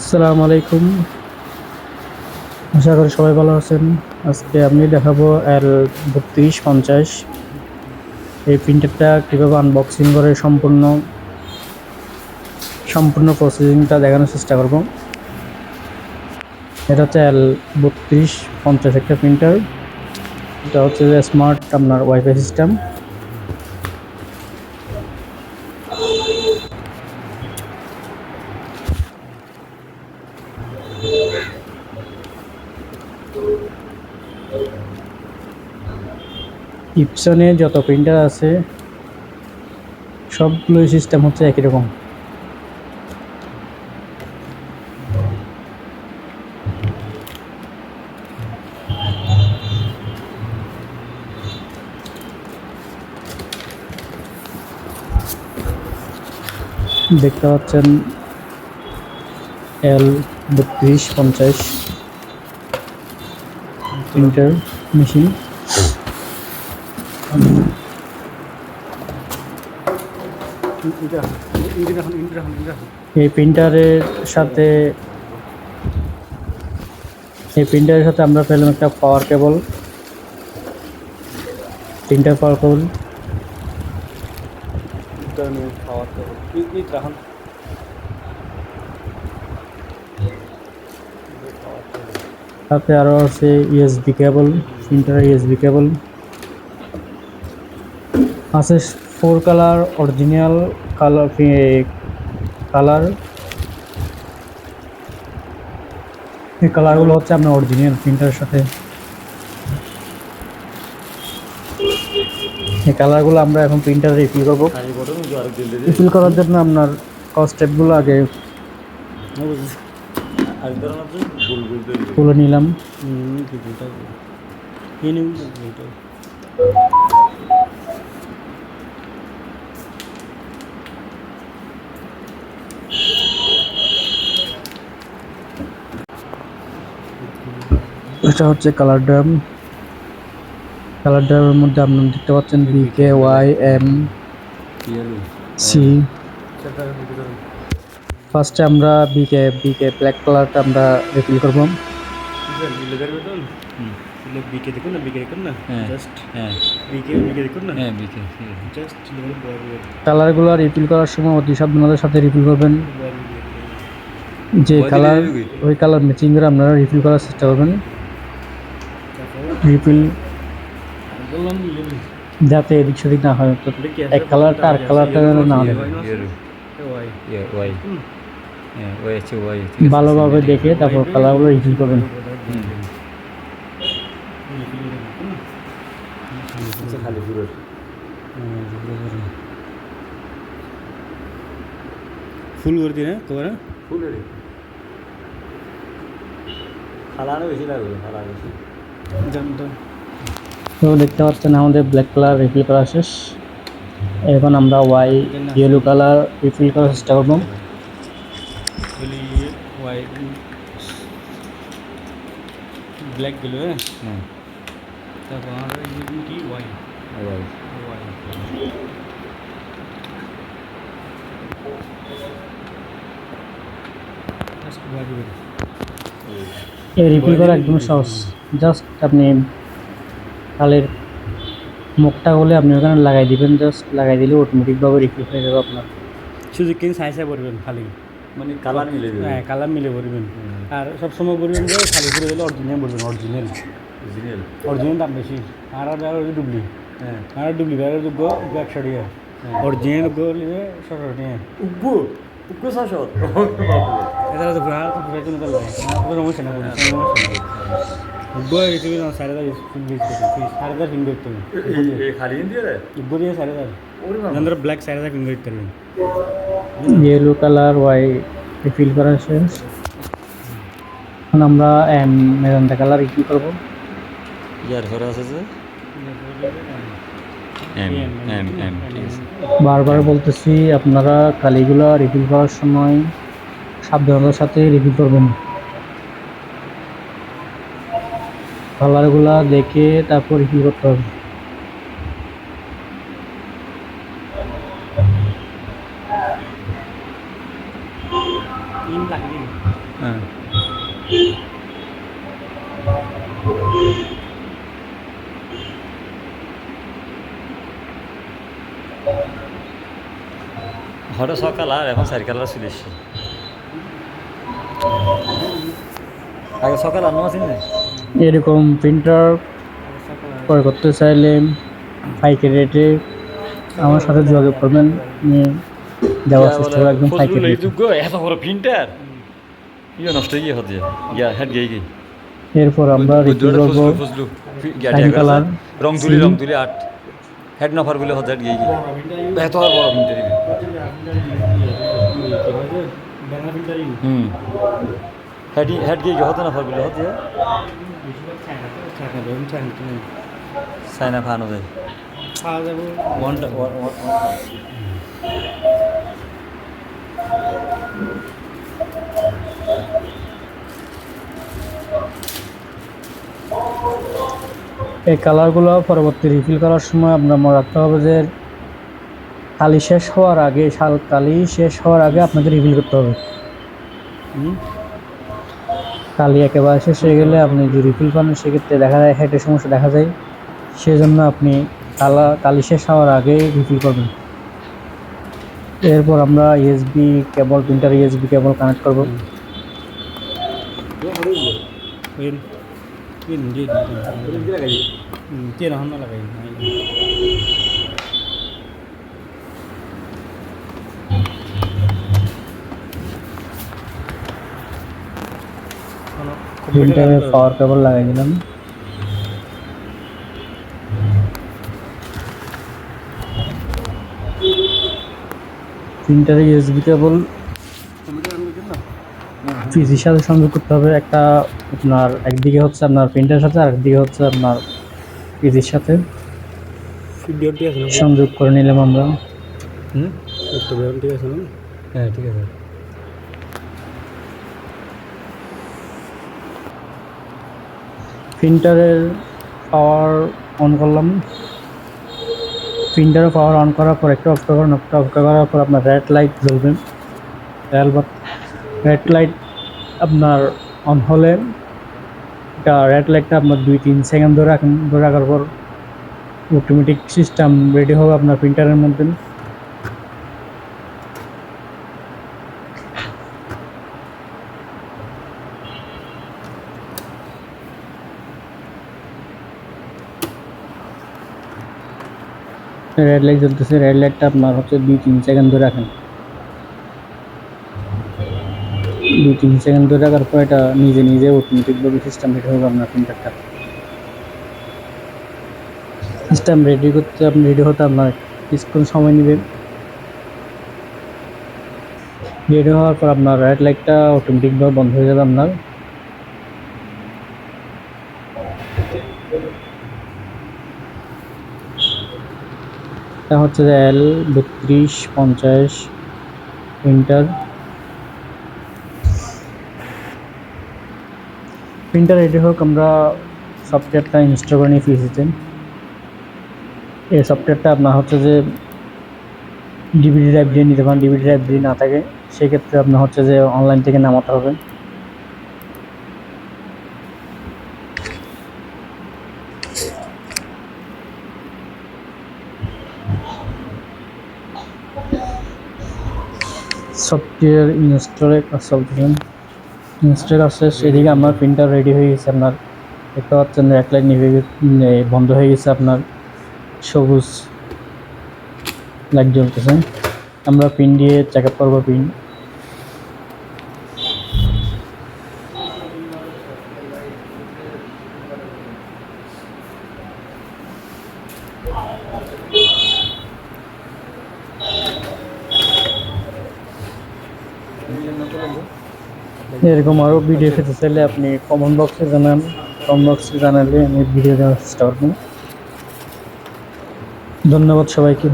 আসসালামু আলাইকুম। আশা করি সবাই ভালো আছেন। আজকে আমি দেখাবো L3250। এই প্রিন্টারটা কিভাবে আনবক্সিং করে সম্পূর্ণ সম্পূর্ণ প্রসেসিংটা দেখানোর চেষ্টা করব। এটা হচ্ছে L3250 একটা প্রিন্টার। এটা হচ্ছে যে স্মার্ট আপনার ওয়াইফাই সিস্টেম। ইপসনে যত প্রিন্টার আছে সবগুলোই সিস্টেম হচ্ছে একই রকম। দেখতে পাচ্ছেন L3250 প্রিন্টার মেশিন। এই প্রিন্টারের সাথে আমরা পেলাম একটা পাওয়ার কেবল, প্রিন্টার পাওয়ার কেবল। সাথে আরও আছে ইউএসবি কেবল, প্রিন্টারের ইউএসবি কেবল আছে। 4 কালার অরিজিনাল কালার এই কালারগুলো হচ্ছে আপনার অরিজিনাল প্রিন্টারের সাথে। এই কালারগুলো আমরা এখন প্রিন্টারে রিফিল করবো। রিফিল করার জন্য আপনার স্টেপগুলো আগে তুলে নিলাম। এটা হচ্ছে কালার ড্রামের মধ্যে আপনারা দেখতে পাচ্ছেন BKYMC। ফার্স্টে আমরা বিকে ব্ল্যাক কালারটা আমরা রিফিল করব। কালারগুলো রিফিল করার সময় অতি সাবধানতার সাথে রিফিল করবেন। যে কালার ওই কালার ম্যাচিং করে আপনারা রিফিল করার চেষ্টা করবেন। রিফিল যাতে এদিক সেদিক না হয়, এক কালারটা আর কালারটা না হয়, ভালোভাবে দেখে তারপর কালারগুলো রিফিল করবেন। ফুল করে দিন, ফুল তো দেখতে পাচ্ছেন আমাদের ব্ল্যাক কালার রিফিল করা শেষ। এখন আমরা ইয়েলো কালার রিফিল করার চেষ্টা করব। ব্ল্যাক গুলো তারপর কি ওয়াই এই রিফিল করা একদম সহজ। জাস্ট আপনি খালের মুখটা হলে আপনি ওখানে লাগাই দিবেন, জাস্ট লাগাই দিলে অটোমেটিকভাবে রিফিল হয়ে যাবে আপনার। শুধু কিন্তু সাইজে ভরবেন খালি, মানে কালার মিলে যাবে। হ্যাঁ, কালার মিলে ভরবেন। আর সবসময় বলবেন যে খালি করে দিলে অরিজিনাল বলবেন, অরিজিনাল দাম বেশি। আর ডুবলি, আর ডুবলি আর যোগ্য 100 টাকা, অরিজিনাল করলে 700 টাকা। উগ্গো 700 এটা তো পুরা তো পুরা জন্য লাগে না, সমস্যা না, উগ্গো এটা না 4000 ফিঙ্গার করতে 4000 ফিঙ্গার করতে এই খালি দিয়ে দেয়। উগ্গো দিয়ে 4000 ওরে ব্ল্যাক 4000 ফিঙ্গার করতে ইয়েলো কালার ওয়াই রিফিল করা শেষ। এখন আমরা মেজেন্টা কালার রিফিল করব। বারবার বলতেছি আপনারা কালিগুলো রিফিল করার সময় সাবধানতার সাথে রিফিল করবেন। কালারগুলা দেখে তারপর রিফিল করতে হবে। হ্যাঁ হঠাৎ সকাল আর এখন চারি কালার চলে এসছে আগে সকাল আর নামাজ না এরকম প্রিন্টার ক্রয় করতে চাইলে পাইকারি রেটে আমার সাথে যোগাযোগ করবেন, নিয়ে দেওয়ার চেষ্টা করবো একদম পাইকারি রেটে। এত বড় প্রিন্টার ইয়ে নষ্ট গিয়ে হতে হেড গিয়ে গিয়ে এরপর আমরা রিভিউ করবো ফজলু টাইম কালার রং তুলি আট হেড নফার গুলো হতে গিয়ে গিয়ে এত আর বড় প্রিন্টার হেড গিয়ে হতে নফার গুলো হতে চাইনা খাওয়ানো যায় এই কালারগুলো পরবর্তী রিফিল করার সময় আপনার মনে রাখতে হবে যে কালি শেষ হওয়ার আগে আপনাদের রিফিল করতে হবে। কালি একেবারে শেষ হয়ে গেলে আপনি যদি রিফিল করেন সেক্ষেত্রে দেখা যায় হেডের সমস্যা দেখা যায়, সেজন্য আপনি কালি শেষ হওয়ার আগে রিফিল করবেন। এরপর আমরা ইউএসবি কেবল, প্রিন্টার ইউএসবি কেবল কানেক্ট করব। প্রিন্টারে পাওয়ার কেবল লাগাই দিলাম। প্রিন্টারে ইউএসবি কেবল পিসির সাথে সংযোগ করতে হবে। একটা আপনার একদিকে হচ্ছে আপনার প্রিন্টারের সাথে, আর একদিকে হচ্ছে আপনার পিসির সাথে সংযোগ করে নিলাম আমরা। ঠিক আছে না? হ্যাঁ ঠিক আছে। প্রিন্টারের পাওয়ার অন করলাম। প্রিন্টারের পাওয়ার অন করার পর একটা অফ করবেন, অফ করার পর আপনার রেড লাইট জ্বলবে। রেড লাইট আপনার অন হলে এটা রেড লাইটটা আপনার 2-3 সেকেন্ড ধরে রাখেন। ধরে রাখার পর অটোমেটিক সিস্টেম রেডি হবে আপনার প্রিন্টারের মধ্যে। রেড লাইট জ্বলতেছে, রেড লাইটটা আপনার হচ্ছে 2-3 সেকেন্ড ধরে রাখেন। 2-3 সেকেন্ড ধরে রাখার পর এটা নিজে অটোমেটিকভাবে সিস্টেম রেডি হবে আপনার প্রিন্টারটা। সিস্টেম রেডি হতে আপনার কিছুক্ষণ সময় নেবে। রেডি হওয়ার পর আপনার রেড লাইটটা অটোমেটিকভাবে বন্ধ হয়ে যাবে আপনার। এটা হচ্ছে যে L3250 প্রিন্টার রেডি হোক, আমরা সফটওয়্যারটা ইনস্টল করে নিই পিসিতে। এই সফটওয়্যারটা আপনার হচ্ছে যে ডিভিডি ড্রাইভ দিয়ে নিতে পারেন। ডিভিডি ড্রাইভ যদি না থাকে সেক্ষেত্রে আপনার হচ্ছে যে অনলাইন থেকে নামাতে হবে। সফটওয়্যার ইনস্টলের কাজ চলতেছেন। ইনস্টল আছে, সেদিকে আমার প্রিন্টার রেডি হয়ে গেছে। আপনার দেখতে পাচ্ছেন রেড লাইট বন্ধ হয়ে গেছে, আপনার সবুজ লাইট জ্বলতেছে। আমরা পিন দিয়ে চেক আপ করবো পিন। এরকম আরও ভিডিও পেতে চাইলে আপনি কমেন্ট বক্সে জানালে আমি ভিডিও দেওয়ার চেষ্টা করব। ধন্যবাদ সবাইকে।